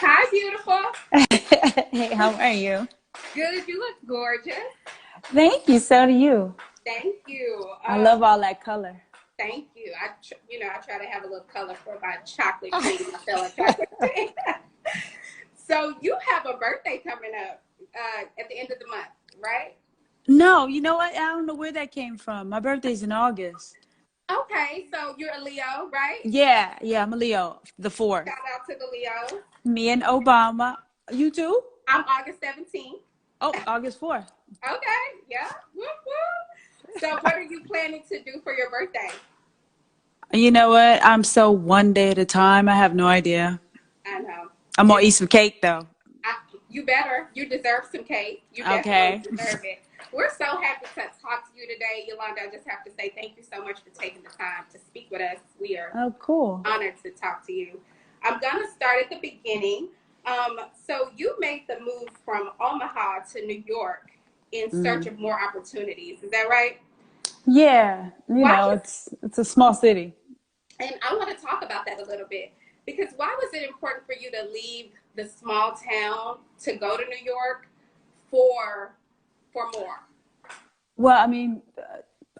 Hi, beautiful. Hey, how are you? Good. You look gorgeous. Thank you. So do you. Thank you. I love all that color. Thank you. I try to have a little color for my chocolate cream, my fellow chocolate cream. So you have a birthday coming up at the end of the month, right? No, you know what? I don't know where that came from. My birthday's in August. Okay. So you're a Leo, right? Yeah, I'm a Leo, the fourth. Shout out to the Leos. Me and Obama. You too? I'm August 17th. Oh, August 4th. Okay. Yeah. Whoop, whoop. So what are you planning to do for your birthday? You know what? I'm so one day at a time. I have no idea. I know. I'm gonna It's eat some cake though. I, you better. You deserve some cake. You definitely Okay. deserve it. We're so happy to talk to you today, Yolanda. I just have to say thank you so much for taking the time to speak with us. We are Oh, cool. honored to talk to you. I'm going to start at the beginning. So you made the move from Omaha to New York in search Mm. of more opportunities. Is that right? Yeah, Why was it's a small city. And I want to talk about that a little bit because why was it important for you to leave the small town to go to New York for more? Well, I mean,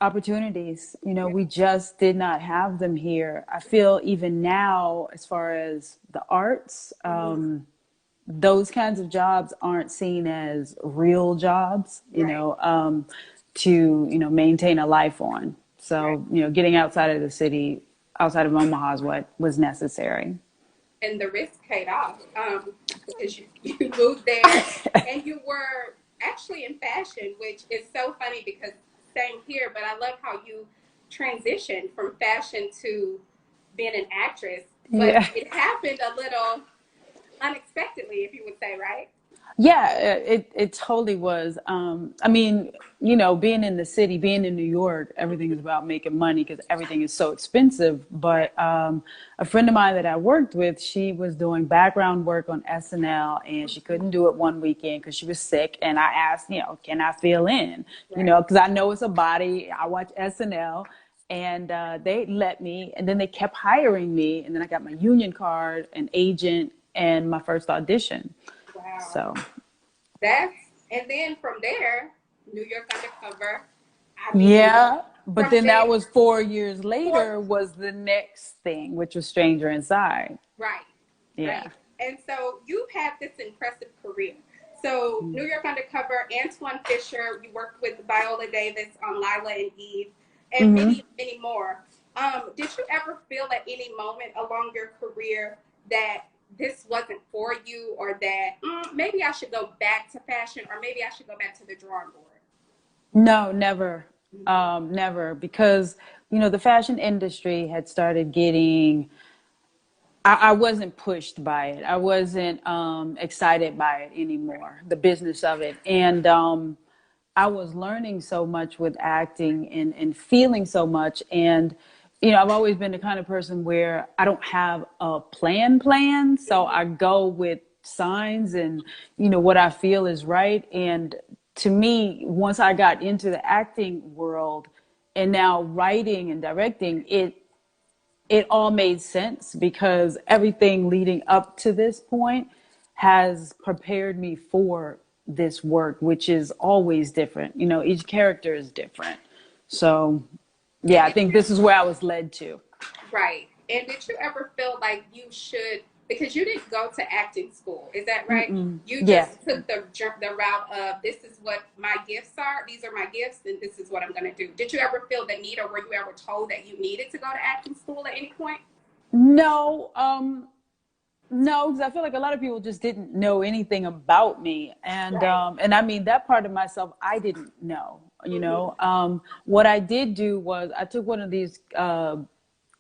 opportunities, Yeah. we just did not have them here. I feel even now, as far as the arts, Mm-hmm. those kinds of jobs aren't seen as real jobs, Right, to, maintain a life on. right. So, getting outside of the city, outside of Omaha is what was necessary. And the risk paid off because you moved there and you were actually in fashion, which is so funny because same here, but I love how you transitioned from fashion to being an actress, but Yeah. it happened a little unexpectedly, if you would say, right? Yeah, it totally was. I mean, being in the city, being in New York, everything is about making money because everything is so expensive. Right. But a friend of mine that I worked with, she was doing background work on SNL, and she couldn't do it one weekend because she was sick. And I asked, can I fill in? Right. Because I know it's a body. I watch SNL. And they let me, and then they kept hiring me, and then I got my union card, an agent, and my first audition. Wow. So, That's and then from there, New York Undercover. I mean, yeah. But from then that there, was 4 years for later was the next thing, which was Stranger Inside. right, Yeah. right. And so you've had this impressive career. So New York Undercover, Antoine Fisher, you worked with Viola Davis on Lila and Eve, and Mm-hmm. many, many more. Did you ever feel at any moment along your career that this wasn't for you, or that maybe I should go back to fashion, or maybe I should go back to the drawing board? No, never. Mm-hmm. Never. Because, the fashion industry had started getting, I wasn't pushed by it. I wasn't excited by it anymore, the business of it. And I was learning so much with acting and feeling so much. And, I've always been the kind of person where I don't have a plan. So Mm-hmm. I go with signs and, what I feel is right. And to me, once I got into the acting world and now writing and directing, it all made sense because everything leading up to this point has prepared me for this work, which is always different. Each character is different. So, yeah, And I did think you this is where I was led to. Right. And did you ever feel like you should, because you didn't go to acting school, is that right? Mm-mm. You Yeah. just took the route of this is what my gifts are, these are my gifts, and this is what I'm going to do. Did you ever feel the need, or were you ever told that you needed to go to acting school at any point? No, no, because I feel like a lot of people just didn't know anything about me, Right. and I mean that part of myself I didn't know. Mm-hmm. What I did do was I took one of these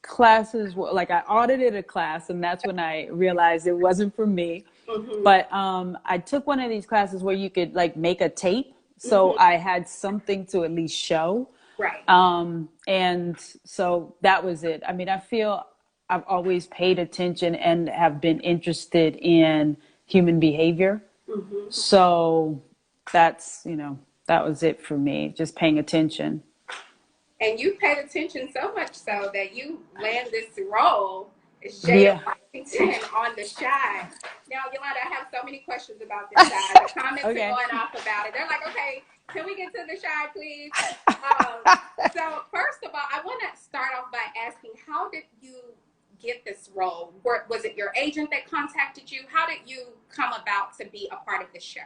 classes, like I audited a class, and that's when I realized it wasn't for me. Mm-hmm. But I took one of these classes where you could like make a tape, so Mm-hmm. I had something to at least show. Right. And so that was it. I mean, I feel I've always paid attention and have been interested in human behavior. Mm-hmm. So that's, that was it for me, just paying attention. And you paid attention so much so that you land this role It's Jada Yeah. Washington on The Shy. Now, Yolanda, I have so many questions about The Shy. The comments are Okay. going off about it. They're like, okay, can we get to The Shy, please? Um, so, first of all, I want to start off by asking, how did you get this role? Was it your agent that contacted you? How did you come about to be a part of the show?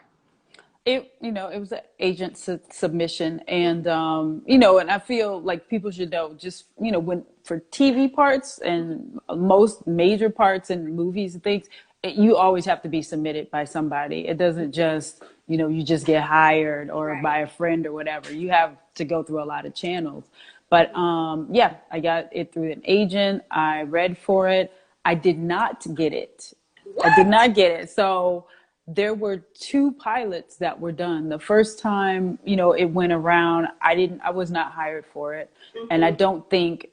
It was an agent submission, and Mm-hmm. and I feel like people should know, just when for TV parts and most major parts in movies and things, you always have to be submitted by somebody. It doesn't just you just get hired or Right. by a friend or whatever. You have to go through a lot of channels. But yeah, I got it through an agent. I read for it. I did not get it. I did What? not get it. So there were two pilots that were done. The first time, it went around, I was not hired for it. And I Mm-hmm. don't think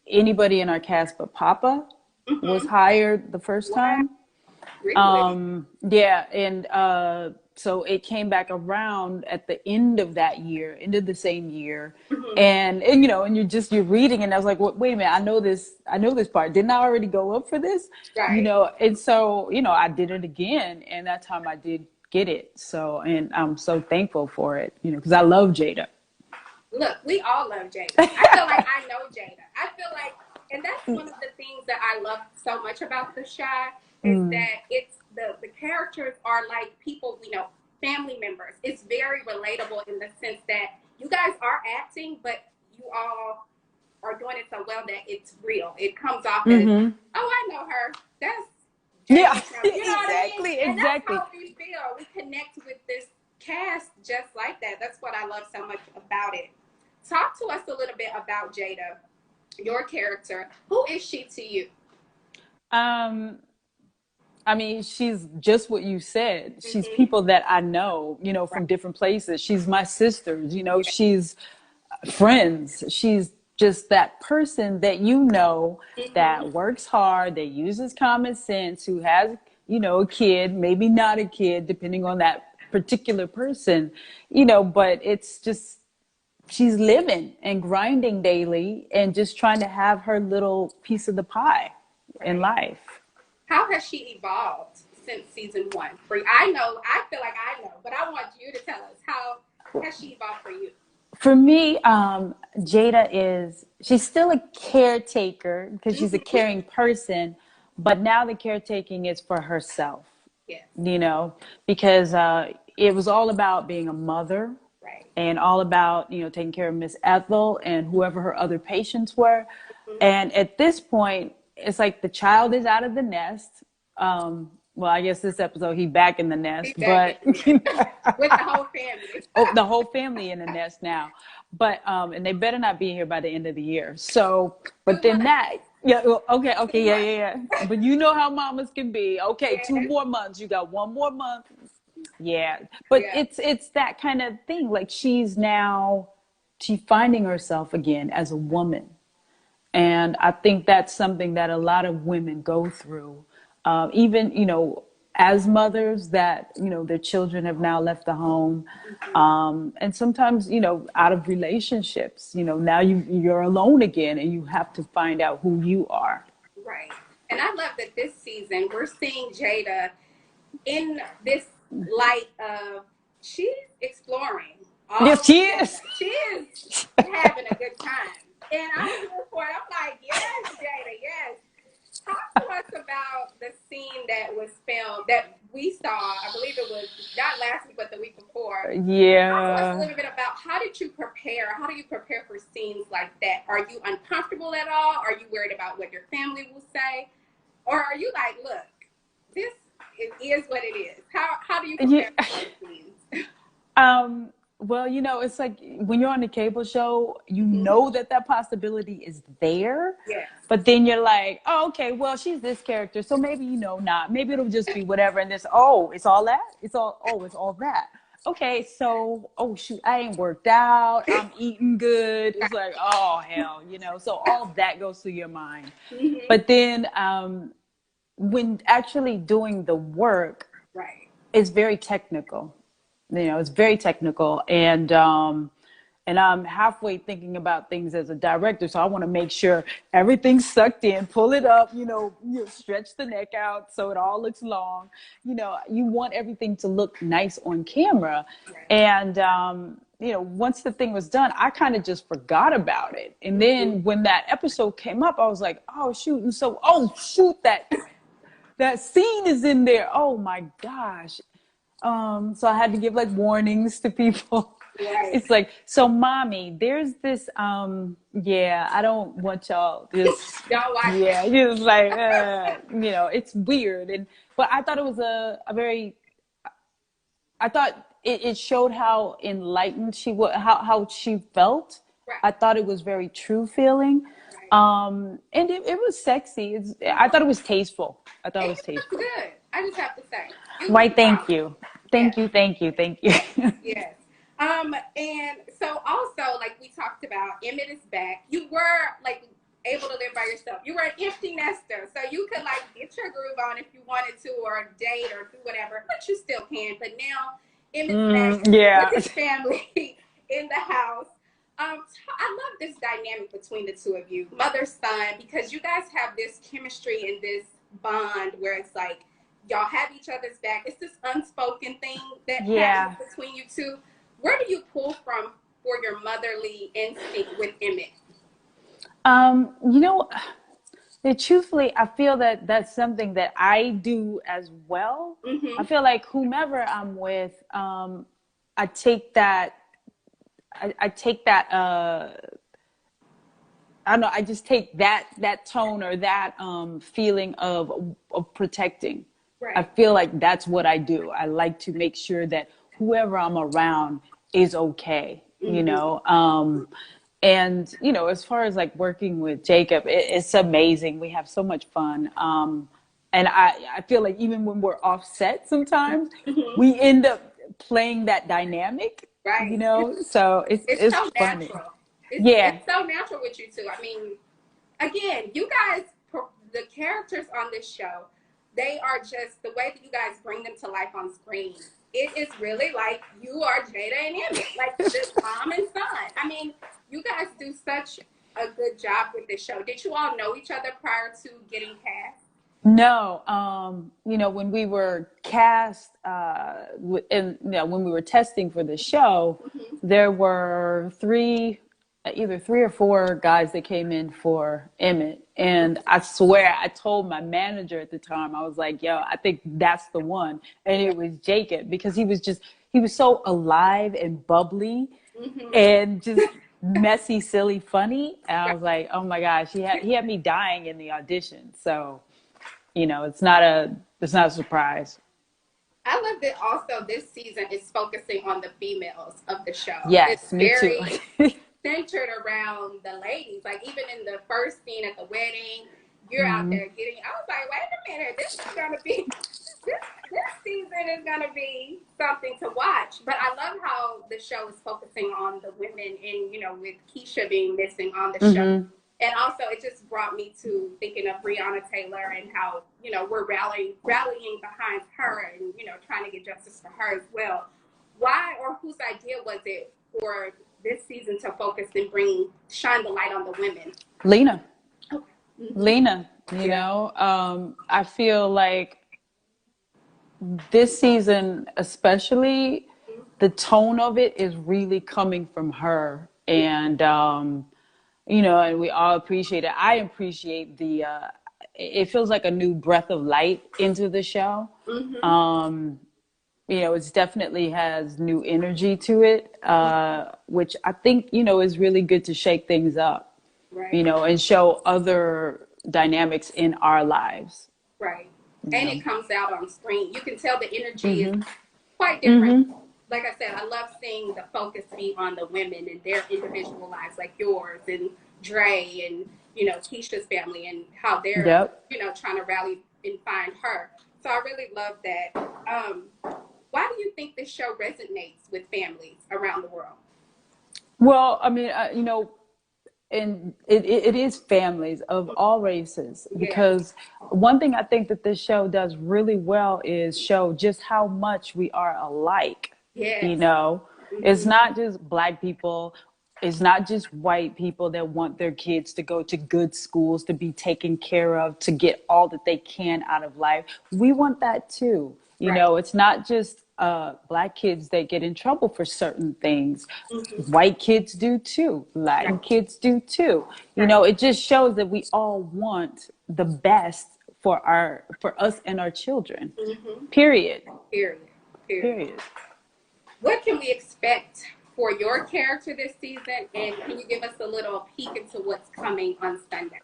anybody in our cast but Papa was Mm-hmm. hired the first Wow. time. Really? Yeah, and so it came back around at the end of that year, end of the same year, Mm-hmm. and you're reading, and I was like, wait a minute, I know this part. Didn't I already go up for this? Right. And so I did it again, and that time I did get it. So, and I'm so thankful for it, because I love Jada. Look, we all love Jada. I feel like I know Jada. I feel like, and that's one of the things that I love so much about The Shy is Mm. that it's the characters are like people, family members. It's very relatable in the sense that you guys are acting, but you all are doing it so well that it's real. It comes off as, Mm-hmm. oh, I know her. That's Yeah, Jada from, you know what I mean? exactly, And that's exactly. how we feel. We connect with this cast just like that. That's what I love so much about it. Talk to us a little bit about Jada, your character. Who is she to you? Um, I mean, she's just what you said. She's Mm-hmm. people that I know, Right. from different places. She's my sisters, Yeah. she's friends. She's just that person that Mm-hmm. that works hard, that uses common sense, who has, a kid, maybe not a kid, depending on that particular person, but it's just she's living and grinding daily and just trying to have her little piece of the pie in Right. life. How has she evolved since season one? For I know, I feel like I know, but I want you to tell us how has she evolved for you? For me, Jada she's still a caretaker because she's a Mm-hmm. caring person, but now the caretaking is for herself, Yes. you know, because it was all about being a mother Right. and all about, taking care of Miss Ethel and whoever her other patients were. Mm-hmm. And at this point, it's like the child is out of the nest. Well, I guess this episode he back in the nest, Be back in but there with the whole family. oh, the whole family in the nest now. But and they better not be here by the end of the year. So, but 2 months. then that, yeah, well, okay, 2 yeah, months. yeah, yeah. But you know how mamas can be. Okay, two Yes. more months. You got one more month. Yeah, but Yeah. it's that kind of thing. Like she's finding herself again as a woman, and I think that's something that a lot of women go through. Even, as mothers that, their children have now left the home. Mm-hmm. And sometimes, out of relationships, now you're alone again and you have to find out who you are. Right. And I love that this season we're seeing Jada in this light of she's exploring all Yes, of she is. Jada. She is having a good time. And I'm here for it. I'm like, yes, Jada, yes. Talk to us about the scene that was filmed that we saw. I believe it was not last week, but the week before. Talk to us a Yeah. little bit about how did you prepare? How do you prepare for scenes like that? Are you uncomfortable at all? Are you worried about what your family will say? Or are you like, look, this is what it is? How do you Yeah. prepare for those scenes? Well, it's like when you're on a cable show, you Mm-hmm. know that possibility is there, Yes. but then you're like, oh, okay, well, she's this character, so maybe, not. Maybe it'll just be whatever. And this, oh, it's all that? It's all that. Okay, so, oh, shoot, I ain't worked out. I'm eating good. It's like, oh, hell, so all that goes through your mind. Mm-hmm. But then when actually doing the work, Right. it's very technical. It's very technical, and and I'm halfway thinking about things as a director. So I want to make sure everything's sucked in, pull it up, stretch the neck out so it all looks long. You want everything to look nice on camera. Right. And, once the thing was done, I kind of just forgot about it. And then when that episode came up, I was like, oh, shoot. And so, oh, shoot, that scene is in there. Oh, my gosh. So I had to give like warnings to people. Right. It's like, so mommy, there's this, I don't want y'all this. Don't watch yeah, it. it's like, it's weird. But I thought it was I thought it showed how enlightened she was, how she felt. Right. I thought it was very true feeling. Right. And it was sexy. I thought it was tasteful. I thought it was It looks tasteful. good. I just have to say. Why, thank you. Thank you. Yes. And so also, like we talked about, Emmett is back. You were like able to live by yourself. You were an empty nester, so you could like get your groove on if you wanted to, or date, or do whatever. But you still can. But now Emmett's back with his family in the house. I love this dynamic between the two of you, mother son, because you guys have this chemistry and this bond where it's like y'all have each other's back. It's this unspoken thing that happens between you two. Where do you pull from for your motherly instinct with Emmett? Truthfully, I feel that that's something that I do as well. Mm-hmm. I feel like whomever I'm with, I take that. I don't know. I just take that tone or that feeling of protecting. Right. I feel like that's what I do. I like to make sure that whoever I'm around is okay. Mm-hmm. And as far as like working with Jacob, it's amazing. We have so much fun. And I feel like even when we're offset, sometimes we end up playing that dynamic. Right. So it's so funny. Natural. It's so natural with you two. I mean, again, you guys, the characters on this show, they are just the way that you guys bring them to life on screen. It is really like you are Jada and Emmett, like this mom and son. I mean, you guys do such a good job with this show. Did you all know each other prior to getting cast? No, when we were cast, when we were testing for the show, there were either three or four guys that came in for Emmett. And I swear, I told my manager at the time, I was like, yo, I think that's the one. And it was Jacob, because he was so alive and bubbly and just messy, silly, funny. And I was like, oh my gosh, he had me dying in the audition. So, it's not a surprise. I love that also this season is focusing on the females of the show. Yes, it's me very too. centered around the ladies. Like even in the first scene at the wedding, you're out there getting, I was like, wait a minute, this season is gonna be something to watch. But I love how the show is focusing on the women and with Keisha being missing on the show. And also, it just brought me to thinking of Breonna Taylor and how, we're rallying behind her and, trying to get justice for her as well. Why or whose idea was it for this season to focus and shine the light on the women? Lena. Okay. Lena, I feel like this season, especially, the tone of it is really coming from her. And, and we all appreciate it. I appreciate it feels like a new breath of light into the show. It definitely has new energy to it, which I think, is really good to shake things up, right. And show other dynamics in our lives. Right. And it comes out on screen. You can tell the energy is quite different. Like I said, I love seeing the focus be on the women and their individual lives, like yours and Dre and, Keisha's family and how they're, trying to rally and find her. So I really love that. Why do you think this show resonates with families around the world? Well, I mean, and it is families of all races, because one thing I think that this show does really well is show just how much we are alike. Yes. It's not just Black people It's not just white people that want their kids to go to good schools, to be taken care of, to get all that they can out of life. We want that too. You Right. know, it's not just black kids that get in trouble for certain things. Mm-hmm. White kids do too. Right. Latin kids do too. You Right. know, it just shows that we all want the best for us and our children. Mm-hmm. Period. Period. Period. Period. What can we expect for your character this season? And can you give us a little peek into what's coming on Sunday?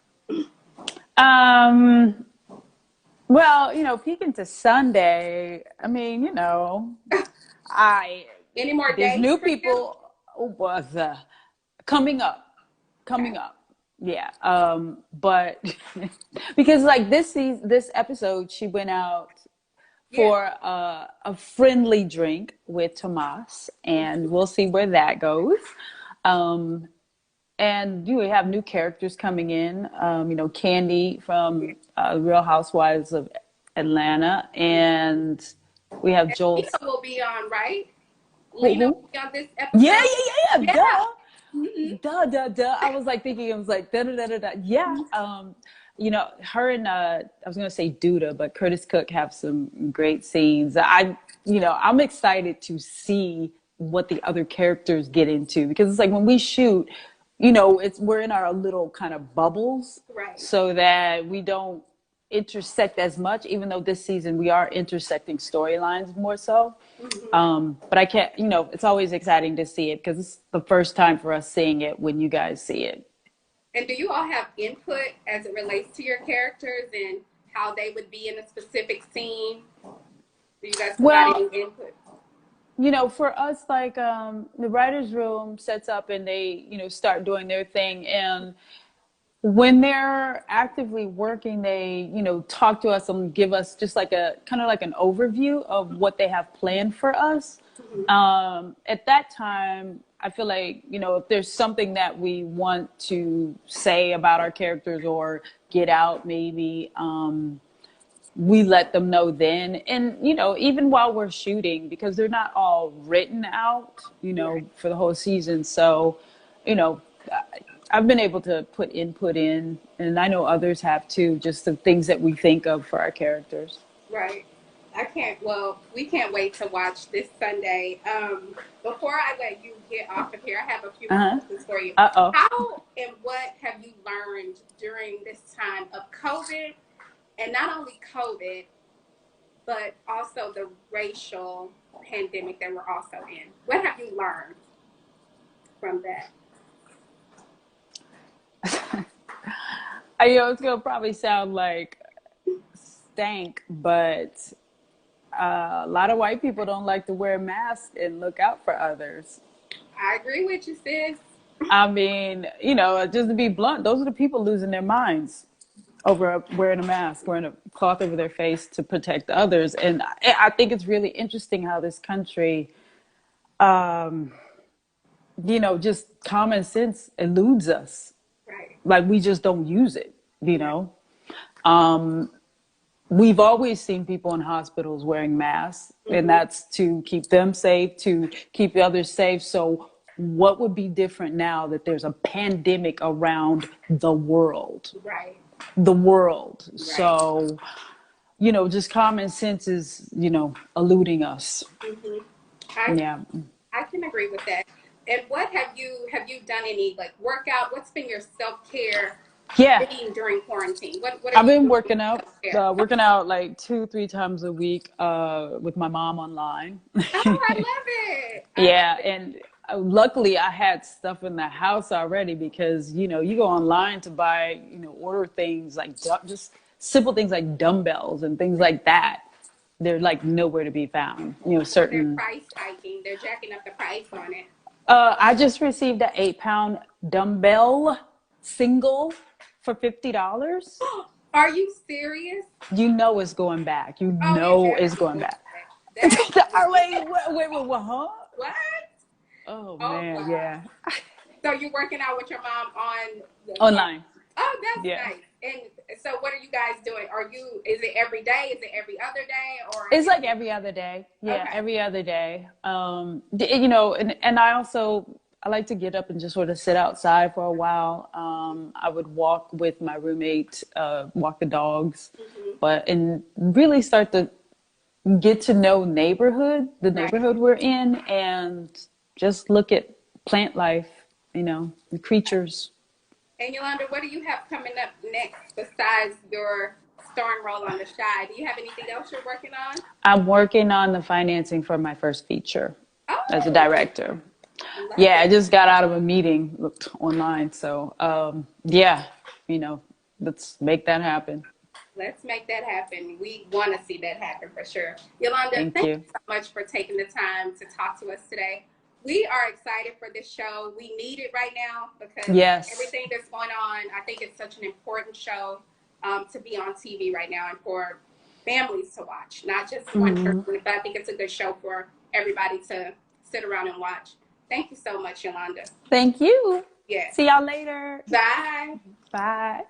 Um, well, peeking to Sunday, I mean, I Any more there's dates new for you? people was coming up, Okay. coming up. Yeah. But because like this episode, she went out Yeah. for a friendly drink with Tomas, and we'll see where that goes. Um, and we have new characters coming in. Candy Yeah. from Real Housewives of Atlanta, and we have And Joel. Lena will be on, right? Who, Lena who? will be on this Yeah, episode. yeah, yeah, yeah. Yeah. Duh, Mm-hmm. duh, duh, duh. I was like thinking, it was like da da da da da. Yeah. Her and I was gonna say Duda, but Curtis Cook have some great scenes. I'm excited to see what the other characters get into, because it's like when we shoot, we're in our little kind of bubbles, Right. so that we don't intersect as much, even though this season we are intersecting storylines more so. Mm-hmm. But I can't, it's always exciting to see it because it's the first time for us seeing it when you guys see it. And do you all have input as it relates to your characters and how they would be in a specific scene? Do you guys provide any Well, input? for us, like the writer's room sets up and they, start doing their thing. And when they're actively working, they, talk to us and give us just like a kind of like an overview of what they have planned for us. Mm-hmm. At that time, I feel like, if there's something that we want to say about our characters or get out, maybe, we let them know then. And, even while we're shooting, because they're not all written out, Right. for the whole season. So, you know, I've been able to put input in, and I know others have too, just the things that we think of for our characters. Right. Well, we can't wait to watch this Sunday. Before I let you get off of here, I have a few more Uh-huh. questions for you. Uh-oh. How and what have you learned during this time of COVID? And not only COVID, but also the racial pandemic that we're also in. What have you learned from that? It's going to probably sound like stank, but a lot of white people don't like to wear masks and look out for others. I agree with you, sis. I mean, just to be blunt, those are the people losing their minds over wearing a mask, wearing a cloth over their face to protect others. And I think it's really interesting how this country, just common sense eludes us. Right. Like we just don't use it. We've always seen people in hospitals wearing masks, and that's to keep them safe, to keep the others safe. So what would be different now that there's a pandemic around the world? Right. The world. Right. So, just common sense is, eluding us. Mm-hmm. I Yeah. I can agree with that. And what have you done any like workout? What's been your self-care Yeah. routine during quarantine? What are I've you been doing working for out, self-care? like 2, 3 times a week, with my mom online. Oh, I love it. I love Yeah. it. And luckily I had stuff in the house already because, you go online to buy, order things like just simple things like dumbbells and things like that. They're like nowhere to be found, Or they're certain. price hiking. They're jacking up the price on it. I just received an 8-pound dumbbell single for $50. Are you serious? You know it's going back. You Oh, you're know it's definitely going doing back. that. That is Wait, what, huh? what? Oh Oh man, wow. yeah. So you're working out with your mom on the Online. Oh, that's Yeah. nice. And so what are you guys doing? Is it every day? Is it every other day? Or It's like every other day. Yeah, okay. every other day. And I also I like to get up and just sort of sit outside for a while. I would walk with my roommate, walk the dogs, and really start to get to know the Right. neighborhood we're in, and just look at plant life, the creatures. And Yolanda, what do you have coming up next besides your starring role on The Shy? Do you have anything else you're working on? I'm working on the financing for my first feature as a Oh, director. love Yeah, I it. just got out of a meeting, looked online. So, yeah, let's make that happen. Let's make that happen. We want to see that happen for sure. Yolanda, Thank thank you. you so much for taking the time to talk to us today. We are excited for this show. We need it right now because Yes. everything that's going on, I think it's such an important show to be on TV right now and for families to watch, not just one person, Mhm. but I think it's a good show for everybody to sit around and watch. Thank you so much, Yolanda. Thank you. Yes. See y'all later. Bye. Bye.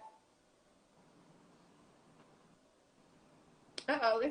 Uh-oh.